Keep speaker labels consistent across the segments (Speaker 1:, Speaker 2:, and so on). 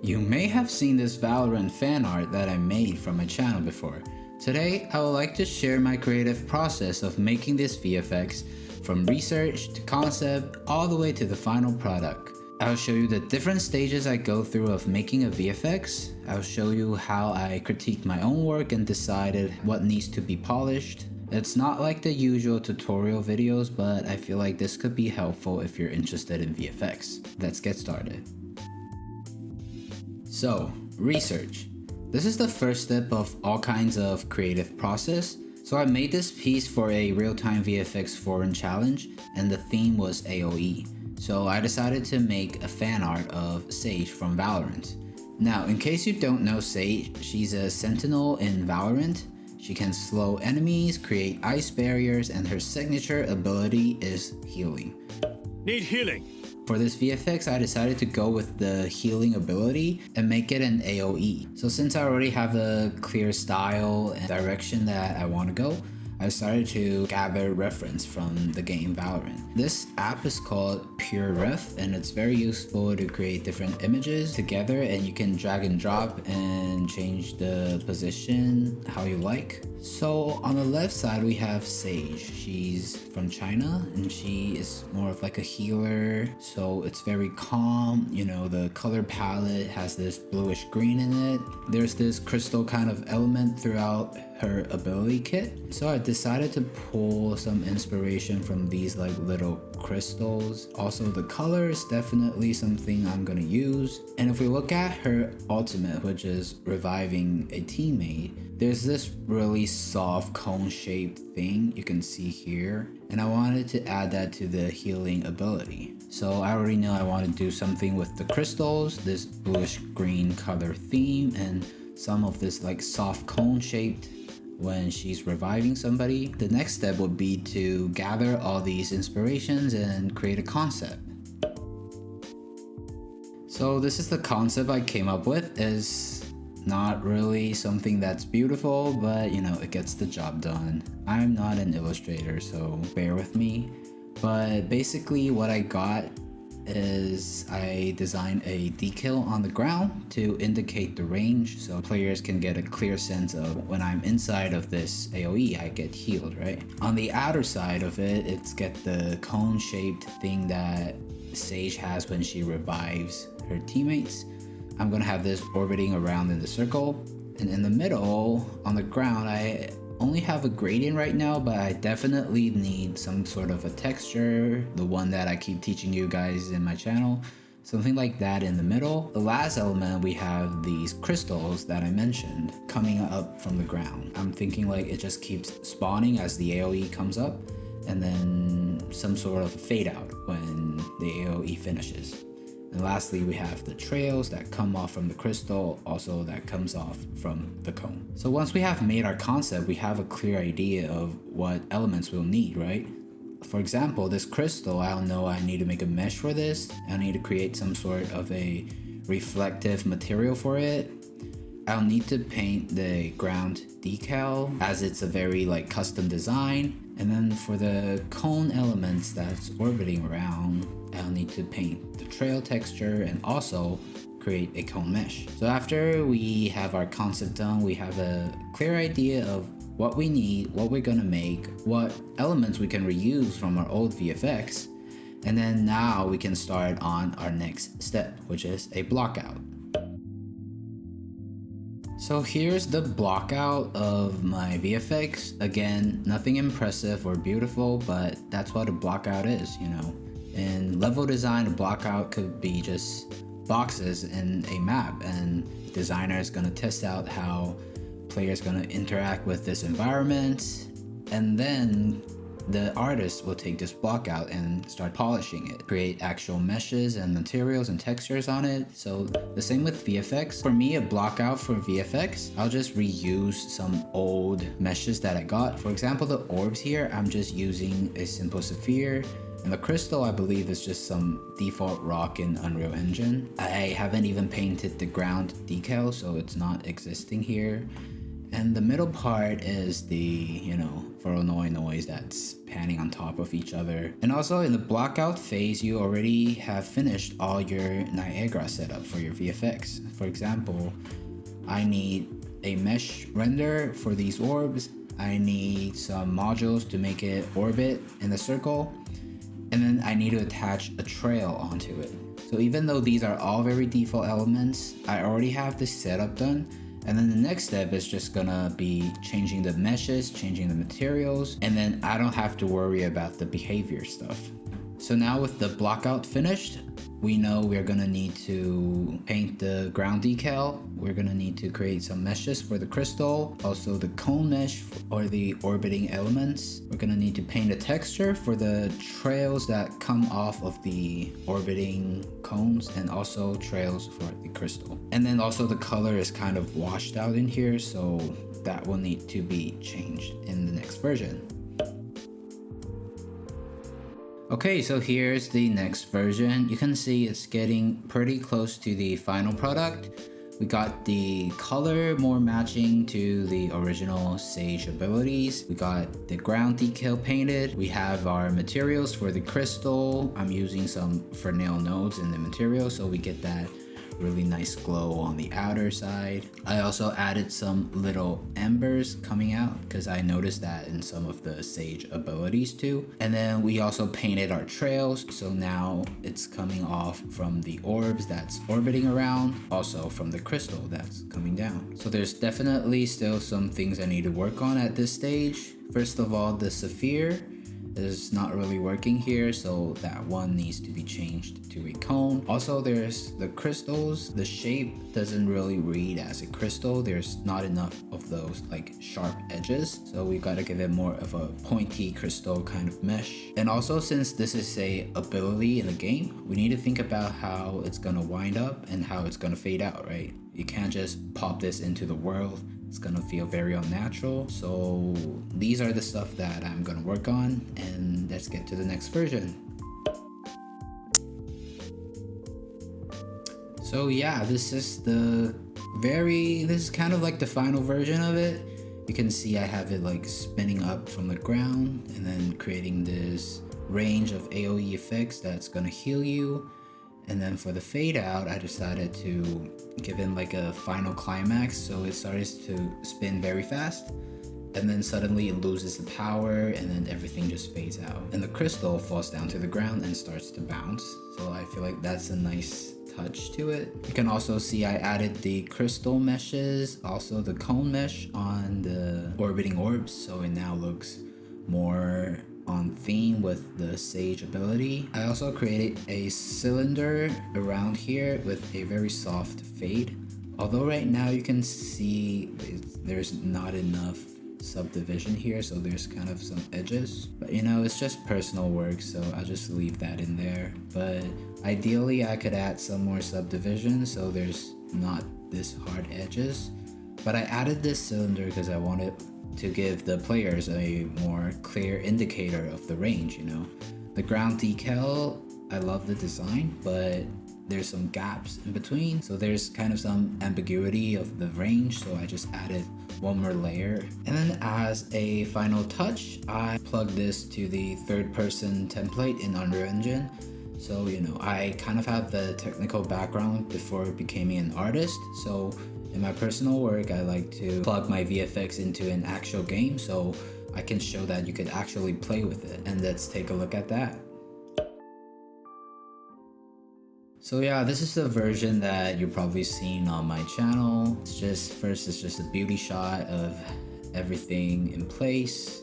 Speaker 1: You may have seen this Valorant fan art that I made from my channel before. Today, I would like to share my creative process of making this VFX from research to concept all the way to the final product. I'll show you the different stages I go through of making a VFX. I'll show you how I critiqued my own work and decided what needs to be polished. It's not like the usual tutorial videos, but I feel like this could be helpful if you're interested in VFX. Let's get started. So, research. This is the first step of all kinds of creative process. So I made this piece for a real-time VFX forum challenge, and the theme was AoE. So I decided to make a fan art of Sage from Valorant. Now, in case you don't know Sage, she's a sentinel in Valorant. She can slow enemies, create ice barriers, and her signature ability is healing.
Speaker 2: Need healing.
Speaker 1: For this VFX, I decided to go with the healing ability and make it an AoE. So since I already have a clear style and direction that I want to go, I started to gather reference from the game Valorant. This app is called Pure Ref, and it's very useful to create different images together, and you can drag and drop and change the position how you like. So on the left side we have Sage. She's from China and she is more of like a healer, so it's very calm. You know, the color palette has this bluish green in it. There's this crystal kind of element throughout her ability kit, so I decided to pull some inspiration from these like little crystals. Also, the color is definitely something I'm gonna use. And if we look at her ultimate, which is reviving a teammate, there's this really soft cone shaped thing you can see here, and I wanted to add that to the healing ability. So I already know I want to do something with the crystals, this bluish green color theme, and some of this like soft cone shaped when she's reviving somebody. The next step would be to gather all these inspirations and create a concept. So this is the concept I came up with. Is not really something that's beautiful, but you know, it gets the job done. I'm not an illustrator, so bear with me. But basically what I got is I designed a decal on the ground to indicate the range, so players can get a clear sense of when I'm inside of this AoE, I get healed, right? On the outer side of it, it's get the cone shaped thing that Sage has when she revives her teammates. I'm gonna have this orbiting around in the circle, and in the middle on the ground I only have a gradient right now, but I definitely need some sort of a texture, the one that I keep teaching you guys in my channel, something like that in the middle. The last element, we have these crystals that I mentioned coming up from the ground. I'm thinking like it just keeps spawning as the AoE comes up, and then some sort of fade out when the AoE finishes. And lastly, we have the trails that come off from the crystal, also that comes off from the cone. So once we have made our concept, we have a clear idea of what elements we'll need, right? For example, this crystal, I'll know I need to make a mesh for this. I need to create some sort of a reflective material for it. I'll need to paint the ground decal as it's a very like custom design. And then for the cone elements that's orbiting around, I'll need to paint the trail texture and also create a cone mesh. So after we have our concept done, we have a clear idea of what we need, what we're gonna make, what elements we can reuse from our old VFX. And then now we can start on our next step, which is a blockout. So here's the blockout of my VFX. Again, nothing impressive or beautiful, but that's what a blockout is, you know. In level design, a blockout could be just boxes in a map, and designer is gonna test out how players gonna interact with this environment, and then the artist will take this block out and start polishing it, create actual meshes and materials and textures on it. So the same with VFX. For me, a block out for VFX, I'll just reuse some old meshes that I got. For example, the orbs here, I'm just using a simple sphere. And the crystal, I believe, is just some default rock in Unreal Engine. I haven't even painted the ground decal, so it's not existing here. And the middle part is the, you know, for noise that's panning on top of each other. And also in the blockout phase, you already have finished all your Niagara setup for your VFX. For example, I need a mesh render for these orbs. I need some modules to make it orbit in the circle. And then I need to attach a trail onto it. So even though these are all very default elements, I already have this setup done. And then the next step is just gonna be changing the meshes, changing the materials, and then I don't have to worry about the behavior stuff. So now with the blockout finished, we know we're gonna need to paint the ground decal. We're gonna need to create some meshes for the crystal, also the cone mesh or the orbiting elements. We're gonna need to paint a texture for the trails that come off of the orbiting cones, and also trails for the crystal. And then also the color is kind of washed out in here, so that will need to be changed in the next version. Okay, so here's the next version. You can see it's getting pretty close to the final product. We got the color more matching to the original Sage abilities. We got the ground decal painted. We have our materials for the crystal. I'm using some Fresnel nodes in the material, so we get that really nice glow on the outer side. I also added some little embers coming out because I noticed that in some of the Sage abilities too. And then we also painted our trails, so now it's coming off from the orbs that's orbiting around, also from the crystal that's coming down. So there's definitely still some things I need to work on at this stage. First of all, the sapphire is not really working here, so that one needs to be changed to a cone. Also, there's the crystals. The shape doesn't really read as a crystal. There's not enough of those like sharp edges, so we gotta give it more of a pointy crystal kind of mesh. And also, since this is a ability in the game, we need to think about how it's gonna wind up and how it's gonna fade out, right? You can't just pop this into the world. It's gonna feel very unnatural. So these are the stuff that I'm gonna work on, and let's get to the next version. So yeah, this is kind of like the final version of it. You can see I have it like spinning up from the ground and then creating this range of AoE effects that's gonna heal you. And then for the fade out, I decided to give it like a final climax, so it starts to spin very fast, and then suddenly it loses the power, and then everything just fades out. And the crystal falls down to the ground and starts to bounce, so I feel like that's a nice touch to it. You can also see I added the crystal meshes, also the cone mesh on the orbiting orbs, so it now looks more on theme with the Sage ability. I also created a cylinder around here with a very soft fade. Although right now you can see there's not enough subdivision here, so there's kind of some edges. But you know, it's just personal work, so I'll just leave that in there. But ideally I could add some more subdivision so there's not this hard edges. But I added this cylinder because I wanted to give the players a more clear indicator of the range, you know. The ground decal, I love the design, but there's some gaps in between, so there's kind of some ambiguity of the range, so I just added one more layer. And then as a final touch, I plugged this to the third-person template in Unreal Engine. So, you know, I kind of have the technical background before becoming an artist, so in my personal work, I like to plug my VFX into an actual game so I can show that you could actually play with it. And let's take a look at that. So yeah, this is the version that you've probably seen on my channel. It's just a beauty shot of everything in place.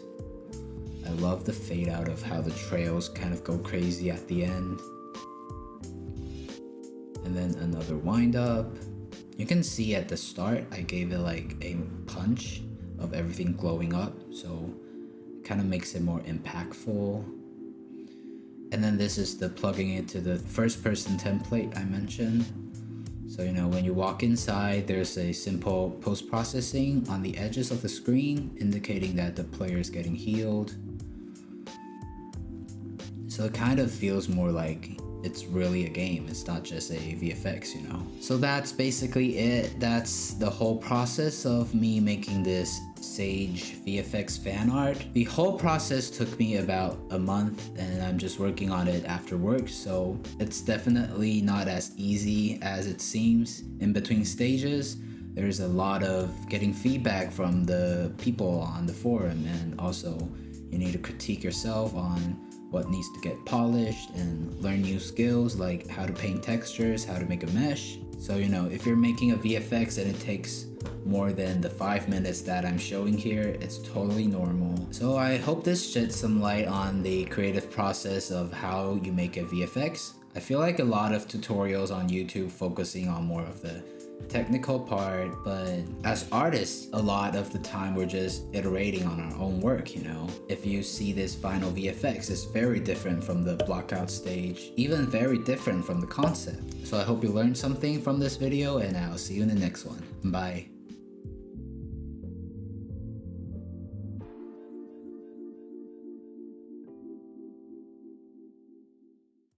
Speaker 1: I love the fade out of how the trails kind of go crazy at the end. And then another wind up. You can see at the start, I gave it like a punch of everything glowing up, so it kind of makes it more impactful. And then this is the plugging it to the first person template I mentioned. So, you know, when you walk inside, there's a simple post-processing on the edges of the screen, indicating that the player is getting healed. So it kind of feels more like it's really a game. It's not just a VFX, you know. So that's basically it. That's the whole process of me making this Sage VFX fan art. The whole process took me about a month and I'm just working on it after work, so it's definitely not as easy as it seems. In between stages, there's a lot of getting feedback from the people on the forum, and also you need to critique yourself on what needs to get polished and learn new skills like how to paint textures, how to make a mesh. So if you're making a VFX and it takes more than the 5 minutes that I'm showing here, it's totally normal. So I hope this sheds some light on the creative process of how you make a VFX. I feel like a lot of tutorials on YouTube focusing on more of the technical part, but as artists, a lot of the time we're just iterating on our own work. If you see this final VFX, it's very different from the Blockout stage, even very different from the concept. So I hope you learned something from this video, and I'll see you in the next one. Bye.